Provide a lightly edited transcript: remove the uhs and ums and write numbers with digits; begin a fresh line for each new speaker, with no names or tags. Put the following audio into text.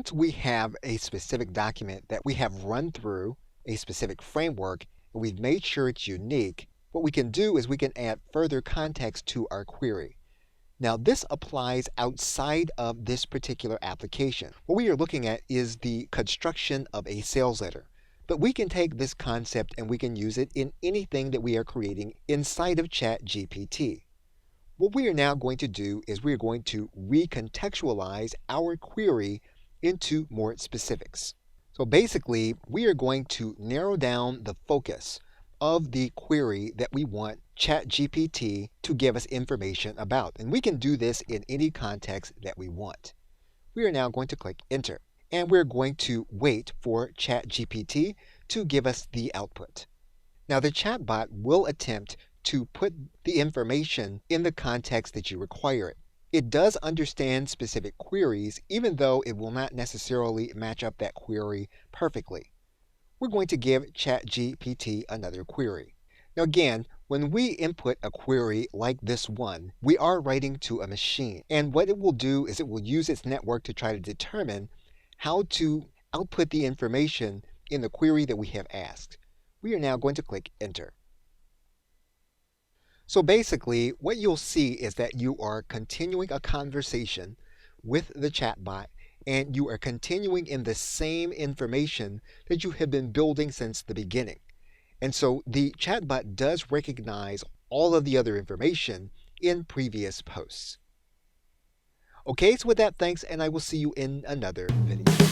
once we have a specific document that we have run through a specific framework and we've made sure it's unique, what we can do is we can add further context to our query. Now, this applies outside of this particular application. What we are looking at is the construction of a sales letter. But we can take this concept and we can use it in anything that we are creating inside of ChatGPT. What we are now going to do is we are going to recontextualize our query into more specifics. So basically, we are going to narrow down the focus of the query that we want ChatGPT to give us information about. And we can do this in any context that we want. We are now going to click Enter. And we're going to wait for ChatGPT to give us the output. Now, the chatbot will attempt to put the information in the context that you require it. It does understand specific queries, even though it will not necessarily match up that query perfectly. We're going to give ChatGPT another query. Now again, when we input a query like this one, we are writing to a machine. And what it will do is it will use its network to try to determine how to output the information in the query that we have asked. We are now going to click Enter. So basically, what you'll see is that you are continuing a conversation with the chatbot, and you are continuing in the same information that you have been building since the beginning. And so the chatbot does recognize all of the other information in previous posts. Okay, so with that, thanks, and I will see you in another video.